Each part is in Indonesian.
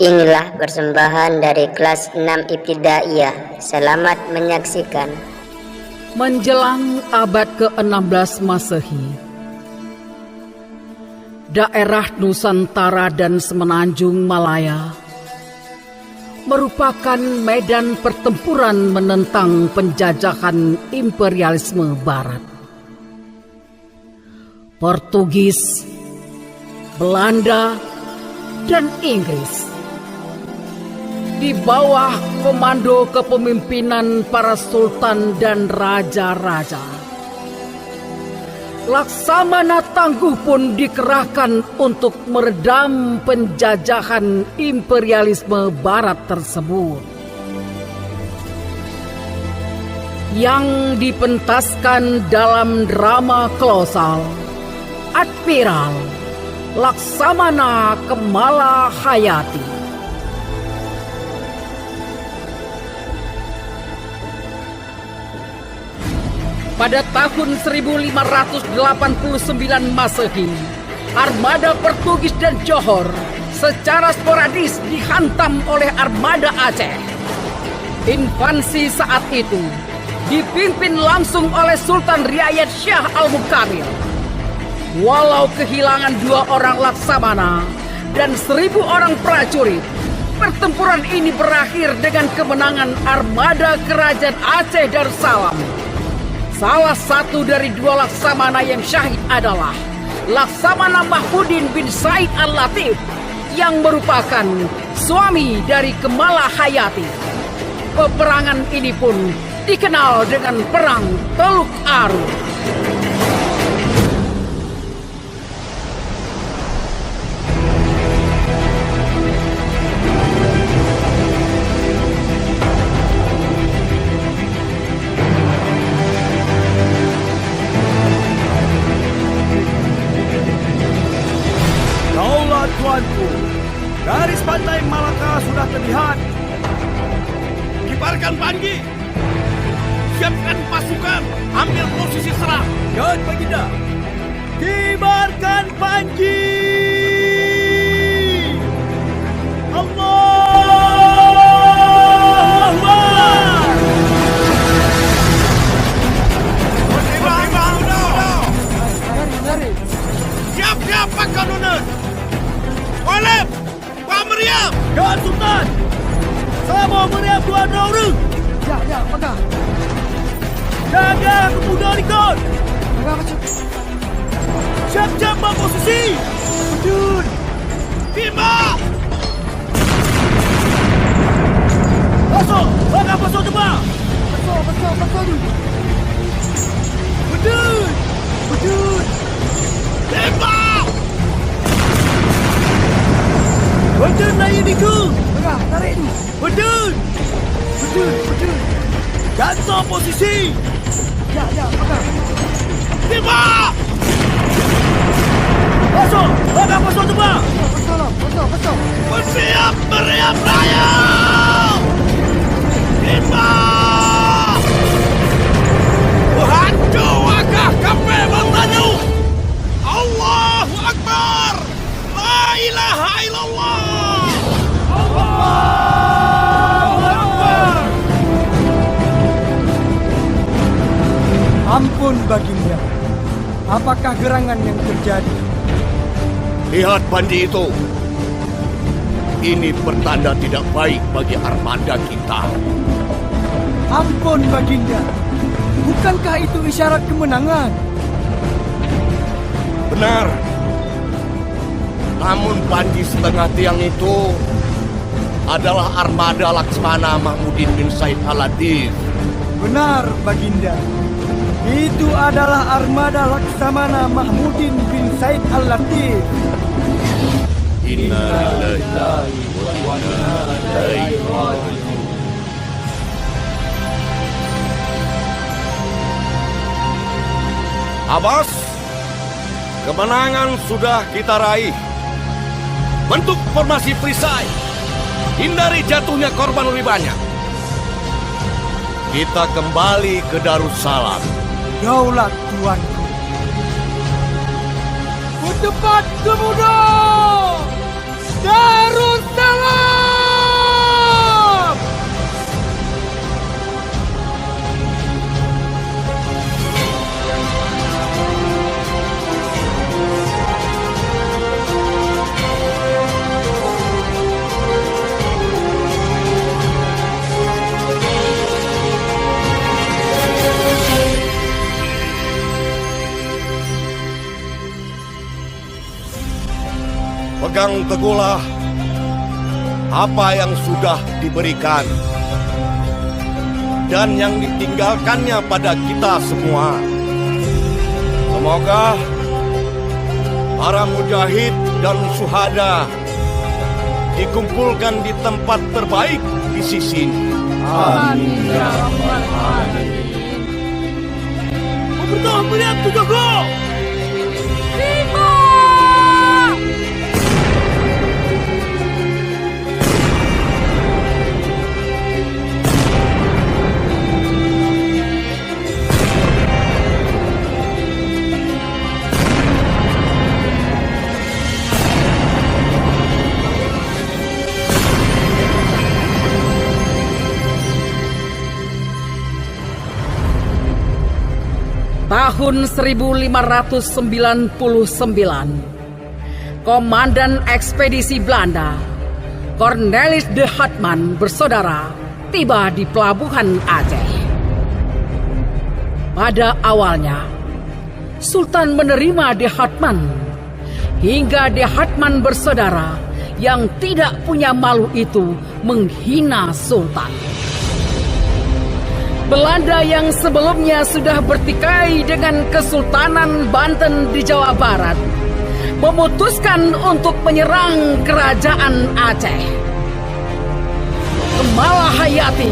Inilah persembahan dari kelas 6 Ibtidaiyah. Selamat menyaksikan. Menjelang abad ke-16 Masehi, daerah Nusantara dan Semenanjung Malaya merupakan medan pertempuran menentang penjajahan imperialisme Barat. Portugis, Belanda, dan Inggris di bawah komando kepemimpinan para sultan dan raja-raja. Laksamana Tangguh pun dikerahkan untuk meredam penjajahan imperialisme Barat tersebut. Yang dipentaskan dalam drama kolosal Admiral Laksamana Kemala Hayati. Pada tahun 1589 Masehi, armada Portugis dan Johor secara sporadis dihantam oleh armada Aceh. Invasi saat itu dipimpin langsung oleh Sultan Riayat Syah Al-Mukamil. Walau kehilangan 2 orang laksamana dan 1.000 orang prajurit, pertempuran ini berakhir dengan kemenangan armada Kerajaan Aceh Darussalam. Salah satu dari 2 laksamana yang syahid adalah Laksamana Mahmudin bin Said Al-Latif yang merupakan suami dari Kemala Hayati. Peperangan ini pun dikenal dengan Perang Teluk Aru. Tuanku, garis pantai Malaka sudah terlihat. Kibarkan panji, siapkan pasukan, ambil posisi serang. Ya, Baginda. Kibarkan panji. Allahu Akbar. Siap-siap Pak Kanunan. Oleh Pak Meriam. Ya, Sultan. Saya mau meriam 2 orang. Ya, Pagar. Jaga kemudah ikut. Pagar macam. Siap-siap posisi. Betul. Timba. Masuk. Pagar masuk tebak. Betul. Betul. Timba. Betul naik itu. Pagar, tarik tu. Betul. Gantung posisi. Ya, Pagar. Timba. Masuk. Pagar masuk tebak. Betul. Bersiap meriam raya. Timba. Hancu wagah kafe bertanu. Allahu Akbar. La ilaha illallah. Ampun Baginda. Apakah gerangan yang terjadi? Lihat panji itu. Ini pertanda tidak baik bagi armada kita. Ampun Baginda. Bukankah itu isyarat kemenangan? Benar. Namun panji setengah tiang itu adalah armada Laksamana Mahmudin bin Said Al-Latif. Benar Baginda. Itu adalah armada Laksamana Mahmudin bin Said Al-Latif. Inna lillahi wa inna ilaihi raji'un. Abbas, kemenangan sudah kita raih. Bentuk formasi perisai. Hindari jatuhnya korban lebih banyak. Kita kembali ke Darussalam. Daulat tuanku. Cepat kemudian Darussalam. Pegang teguhlah apa yang sudah diberikan dan yang ditinggalkannya pada kita semua. Semoga para mujahid dan syuhada dikumpulkan di tempat terbaik di sisi. Amin ya rabbal alamin. Bertahan melihat tujuhku. Tahun 1599, Komandan Ekspedisi Belanda, Cornelis de Hartmann bersaudara, tiba di pelabuhan Aceh. Pada awalnya, Sultan menerima de Hartmann, hingga de Hartmann bersaudara yang tidak punya malu itu menghina Sultan. Belanda yang sebelumnya sudah bertikai dengan Kesultanan Banten di Jawa Barat memutuskan untuk menyerang kerajaan Aceh. Malahayati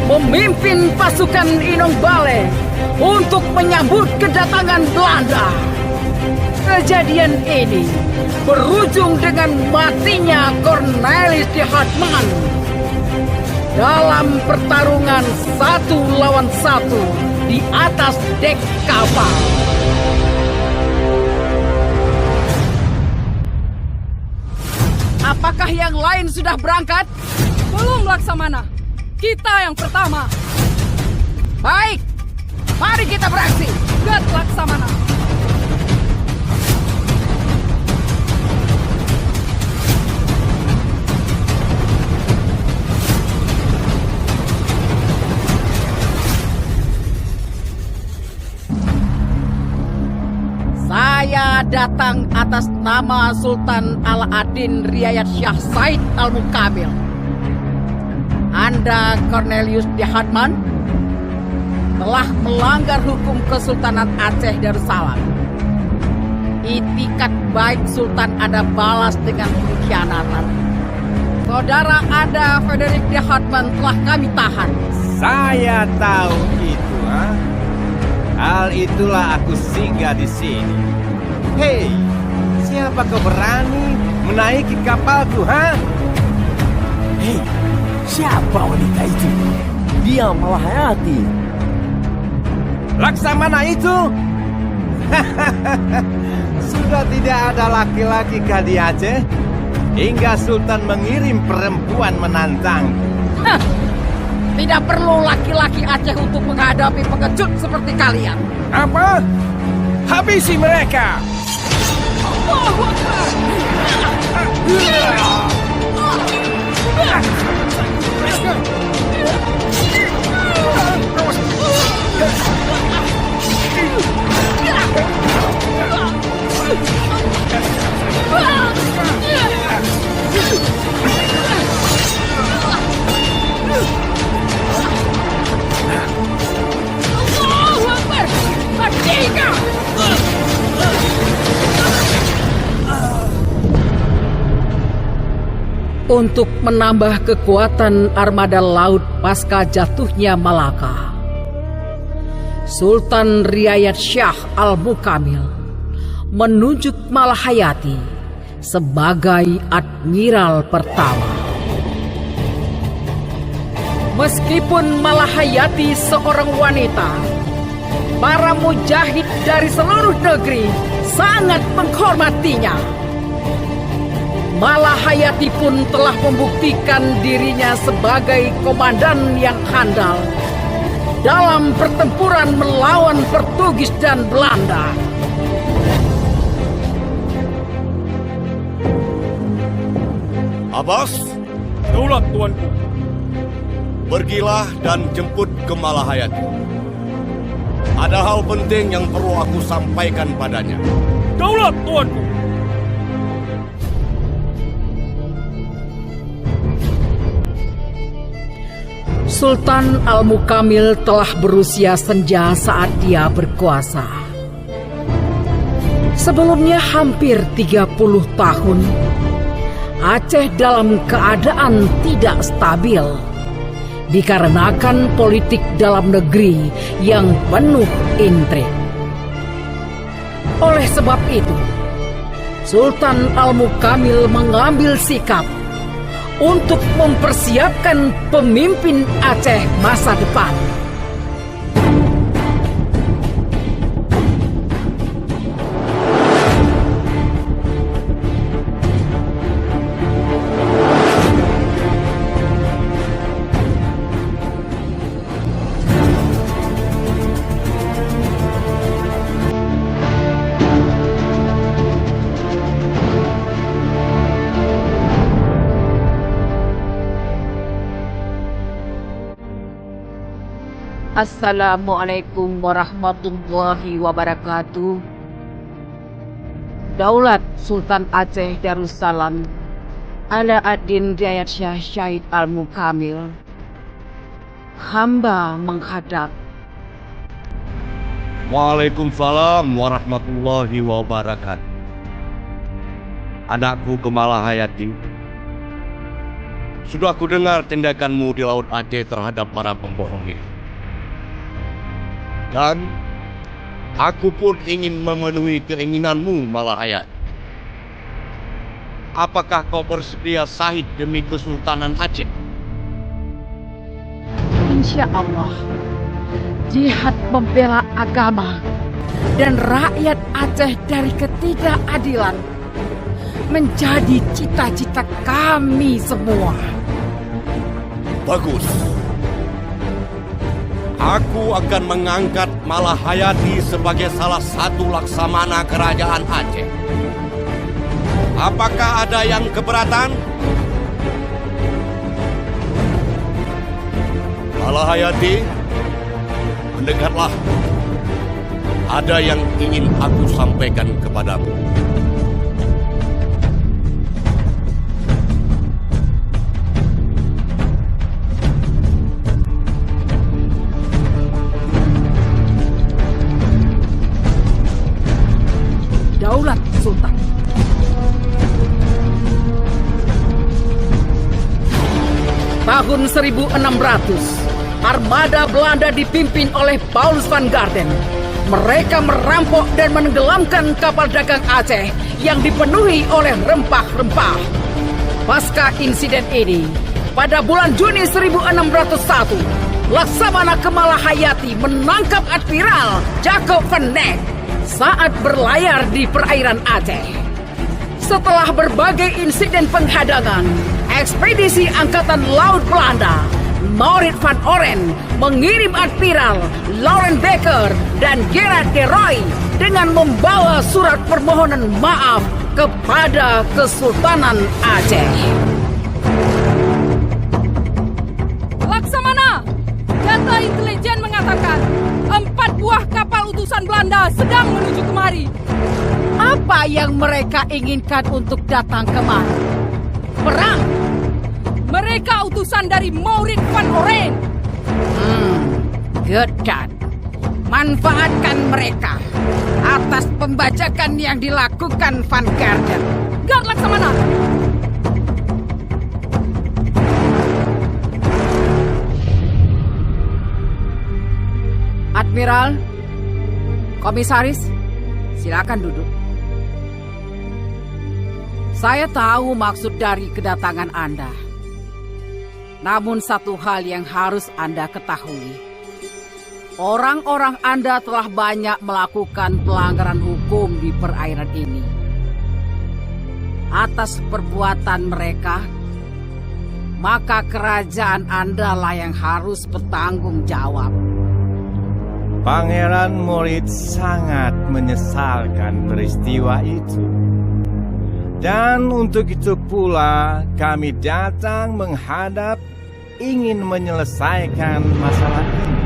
memimpin pasukan Inong Bale untuk menyambut kedatangan Belanda. Kejadian ini berujung dengan matinya Cornelis de Hartmann dalam pertarungan 1 lawan 1 di atas dek kapal. Apakah yang lain sudah berangkat? Belum, Laksamana. Kita yang pertama. Baik, mari kita beraksi. Gat, Laksamana. Saya datang atas nama Sultan Ala-ad-Din Riayat Syah Said Al-Mukamil. Anda, Cornelius de Hartmann, telah melanggar hukum Kesultanan Aceh Darussalam. Itikat baik Sultan Anda balas dengan pengkhianatan. Saudara Anda, Frederick de Hartmann, telah kami tahan. Saya tahu itu, ha? Hal itulah aku singgah di sini. Hei, siapa kau berani menaiki kapalku, ha? Hei, siapa wanita itu? Dia Malahayati. Laksamana itu? Sudah tidak ada laki-laki kah di Aceh hingga Sultan mengirim perempuan menantangku. Tidak perlu laki-laki Aceh untuk menghadapi pengecut seperti kalian. Apa? Habisi mereka! Allahu Akbar. Allahu Akbar! Merdeka! Untuk menambah kekuatan armada laut pasca jatuhnya Malaka, Sultan Riayat Syah Al-Mukamil menunjuk Malahayati sebagai admiral pertama. Meskipun Malahayati seorang wanita, para mujahid dari seluruh negeri sangat menghormatinya. Malahayati pun telah membuktikan dirinya sebagai komandan yang handal dalam pertempuran melawan Portugis dan Belanda. Abbas, Daulat tuanku. pergilah dan jemput ke Malahayati. Ada hal penting yang perlu aku sampaikan padanya. Daulat tuanku. Sultan Al-Mukamil telah berusia senja saat dia berkuasa. Sebelumnya hampir 30 tahun, Aceh dalam keadaan tidak stabil dikarenakan politik dalam negeri yang penuh intrik. Oleh sebab itu, Sultan Al-Mukamil mengambil sikap untuk mempersiapkan pemimpin Aceh masa depan. Assalamualaikum warahmatullahi wabarakatuh. Daulat Sultan Aceh Darussalam Alaaddin Jayat Shah Syahid Al-Mukamil. Hamba menghadap. Waalaikumsalam warahmatullahi wabarakatuh. Anakku Kemala Hayati, sudah aku dengar tindakanmu di Laut Aceh terhadap para pembohong itu. Dan aku pun ingin memenuhi keinginanmu, Malahayat. Apakah kau bersedia syahid demi Kesultanan Aceh? Insya Allah, jihad membela agama dan rakyat Aceh dari ketidakadilan menjadi cita-cita kami semua. Bagus. Aku akan mengangkat Malahayati sebagai salah satu laksamana kerajaan Aceh. Apakah ada yang keberatan? Malahayati, mendekatlah. Ada yang ingin aku sampaikan kepadamu. Daulat Sultan. Tahun 1600, armada Belanda dipimpin oleh Paulus van Garden. Mereka merampok dan menenggelamkan kapal dagang Aceh yang dipenuhi oleh rempah-rempah. Pasca insiden ini, pada bulan Juni 1601, Laksamana Kemala Hayati menangkap Admiral Jacob van Neck saat berlayar di perairan Aceh. Setelah berbagai insiden penghadangan, ekspedisi Angkatan Laut Belanda, Maurits van Oren, mengirim Admiral Laurens Becker dan Gerard de Rooy dengan membawa surat permohonan maaf kepada Kesultanan Aceh. Laksamana, data intelijen mengatakan 4 buah kapal utusan Belanda sedang menuju kemari. Apa yang mereka inginkan untuk datang kemari? Perang? Mereka utusan dari Maurits van Oren. Gedat. Manfaatkan mereka atas pembajakan yang dilakukan Van Garden. Gad Laksamana. Admiral, Komisaris, silakan duduk. Saya tahu maksud dari kedatangan Anda. Namun satu hal yang harus Anda ketahui. Orang-orang Anda telah banyak melakukan pelanggaran hukum di perairan ini. Atas perbuatan mereka, maka kerajaan Anda lah yang harus bertanggung jawab. Pangeran Moritz sangat menyesalkan peristiwa itu. Dan untuk itu pula kami datang menghadap ingin menyelesaikan masalah ini.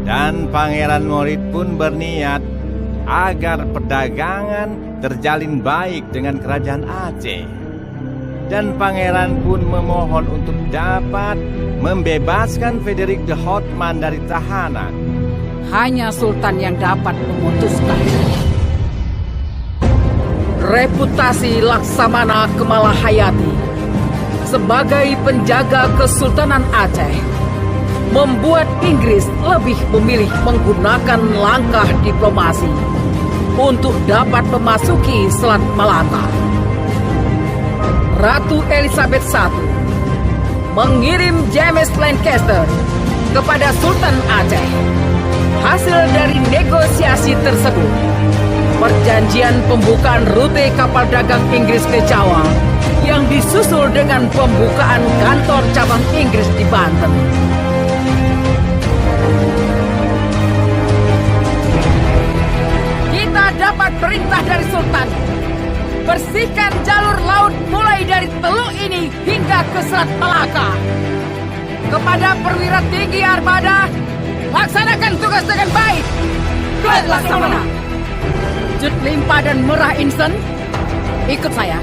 Dan Pangeran Moritz pun berniat agar perdagangan terjalin baik dengan kerajaan Aceh. dan pangeran pun memohon untuk dapat membebaskan Frederik de Houtman dari tahanan. Hanya Sultan yang dapat memutuskan. Reputasi Laksamana Kemalahayati sebagai penjaga Kesultanan Aceh membuat Inggris lebih memilih menggunakan langkah diplomasi untuk dapat memasuki Selat Malaka. Ratu Elizabeth I mengirim James Lancaster kepada Sultan Aceh. Hasil dari negosiasi tersebut, perjanjian pembukaan rute kapal dagang Inggris ke Jawa yang disusul dengan pembukaan kantor cabang Inggris di Banten. Kita dapat perintah dari Sultan. Bersihkan jalur laut mulai dari Teluk ini hingga ke Selat Malaka. Kepada perwira tinggi armada, laksanakan tugas dengan baik. Baik, Laksamana. Jut Limpa dan Merah Insen, ikut saya.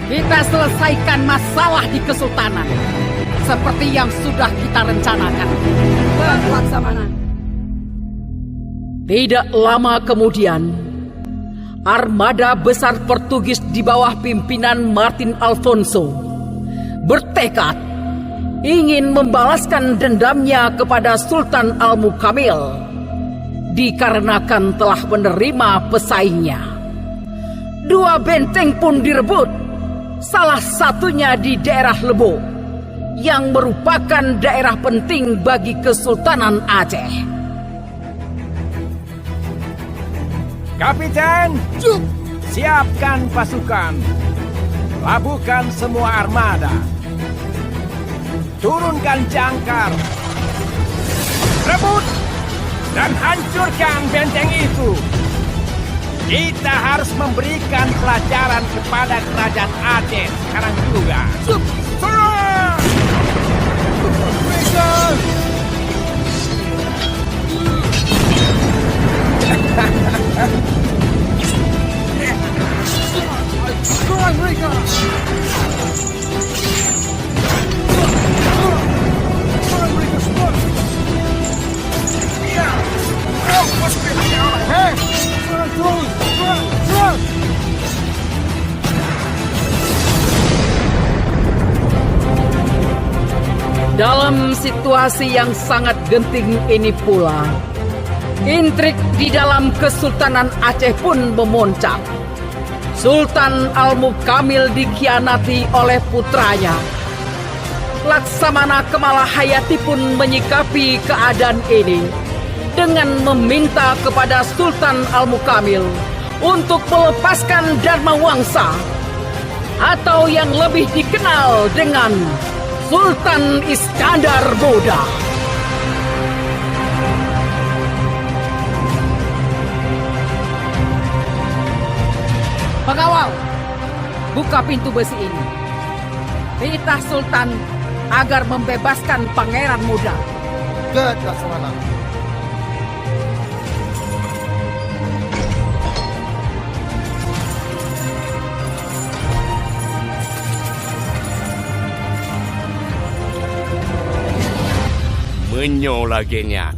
Kita selesaikan masalah di Kesultanan seperti yang sudah kita rencanakan. Baik, Laksamana. Tidak lama kemudian, armada besar Portugis di bawah pimpinan Martin Alfonso bertekad ingin membalaskan dendamnya kepada Sultan Al-Mukamil dikarenakan telah menerima pesaingnya. Dua benteng pun direbut, salah satunya di daerah Lebo yang merupakan daerah penting bagi Kesultanan Aceh. Kapiten, siapkan pasukan. Labuhkan semua armada. Turunkan jangkar. Rebut dan hancurkan benteng itu. Kita harus memberikan pelajaran kepada kerajaan Aceh sekarang juga. Serang! Serang mereka! Serang mereka semua! Hei! Serang terus! Serang! Serang! Dalam situasi yang sangat genting ini pula, intrik di dalam Kesultanan Aceh pun memuncak. Sultan Al-Mukamil dikhianati oleh putranya. Laksamana Kemalahayati pun menyikapi keadaan ini dengan meminta kepada Sultan Al-Mukamil untuk melepaskan Dharma Wangsa atau yang lebih dikenal dengan Sultan Iskandar Muda. Pengawal, buka pintu besi ini. Perintah Sultan agar membebaskan Pangeran Muda. Baik, Laksamana. Menyola genyan.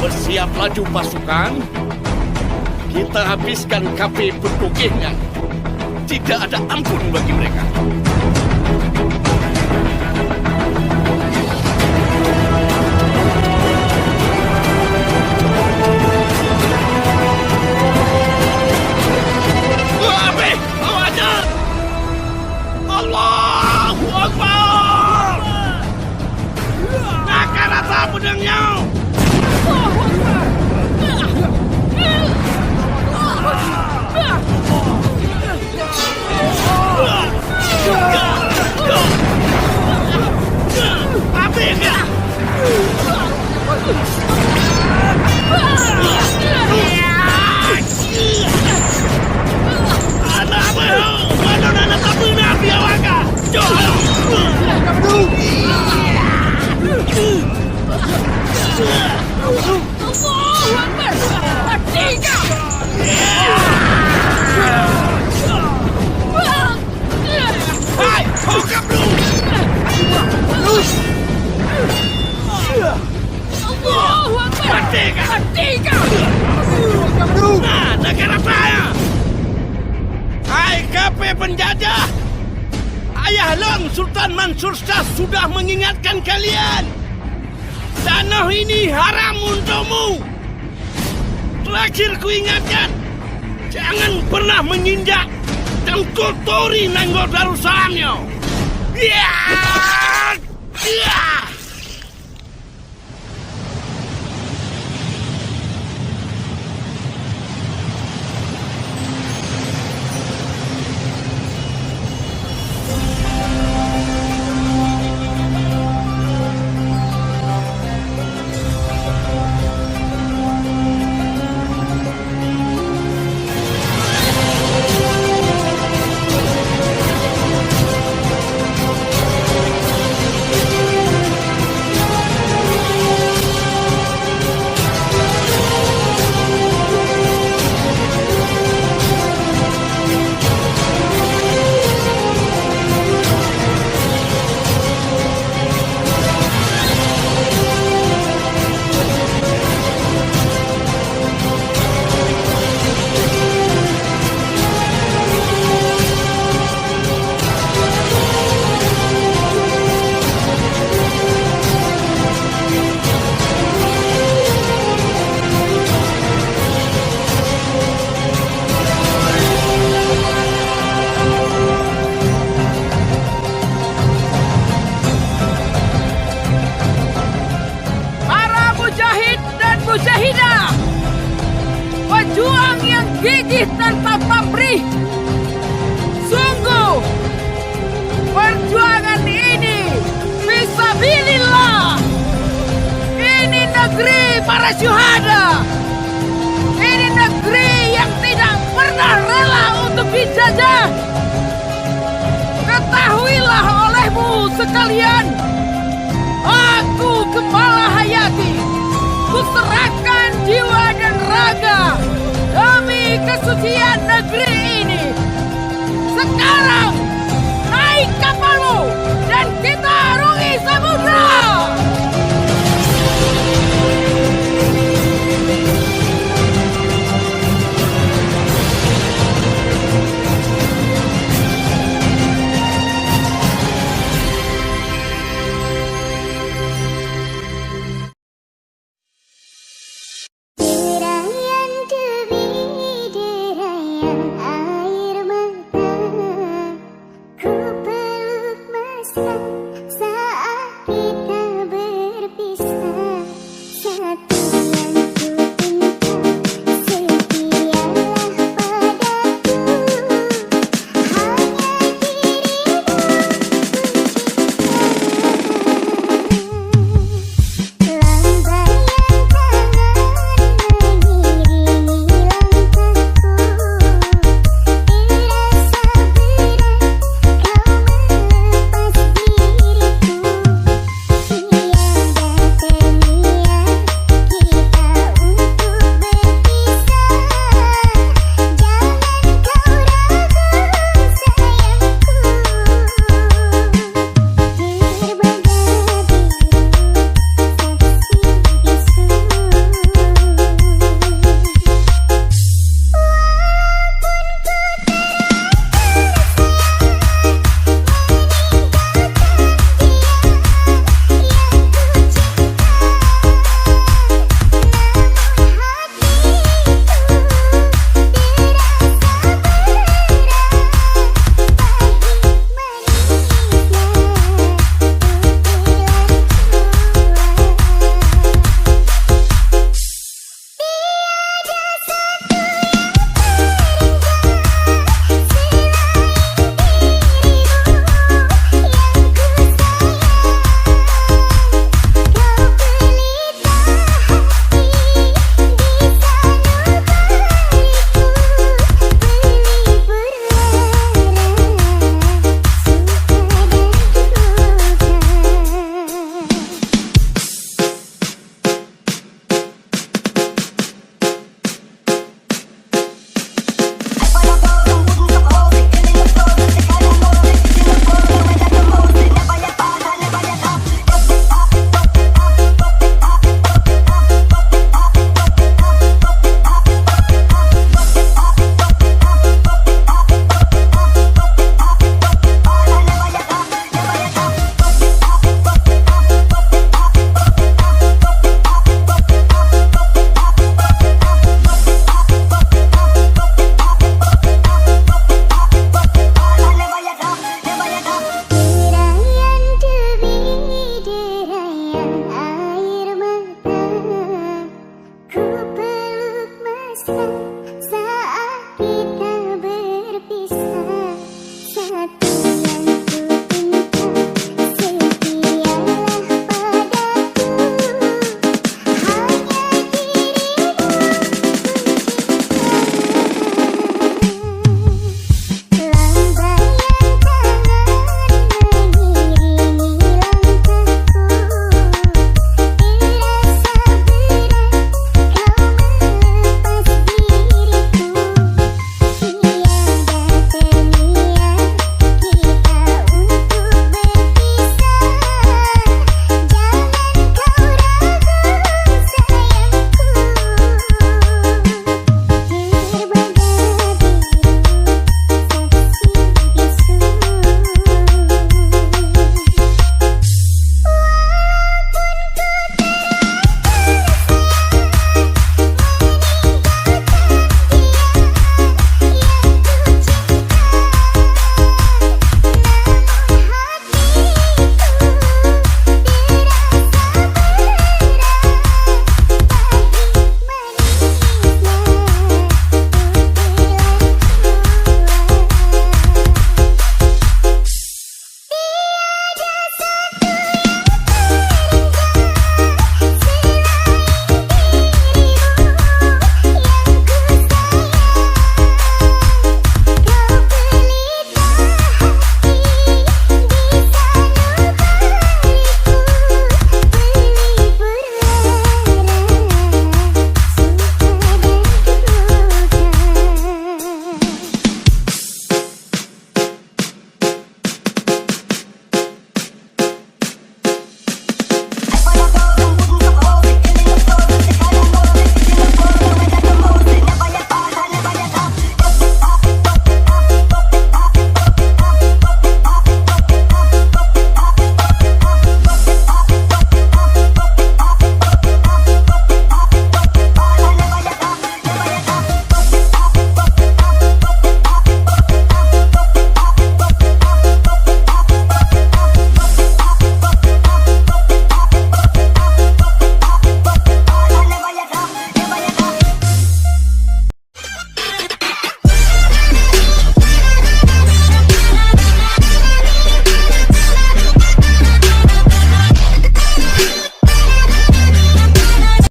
Bersiap laju pasukan. Kita habiskan KP Portugisnya. Tidak ada ampun bagi mereka. Allahu Akbar! Nakar rasa pedangnya! Nah, negara saya! Hai KP penjajah! Ayah Long Sultan Mansur Shah sudah mengingatkan kalian. Tanah ini haram untukmu. Terakhir ku ingatkan, jangan pernah menginjak dan kotori Nanggol Darussalamnya. Ya! Ya! Mujahidah, pejuang yang gigih tanpa pamrih. Sungguh, perjuangan ini fisabilillah. Ini negeri para syuhada. Ini negeri yang tidak pernah rela untuk dijajah. Ketahuilah olehmu sekalian, aku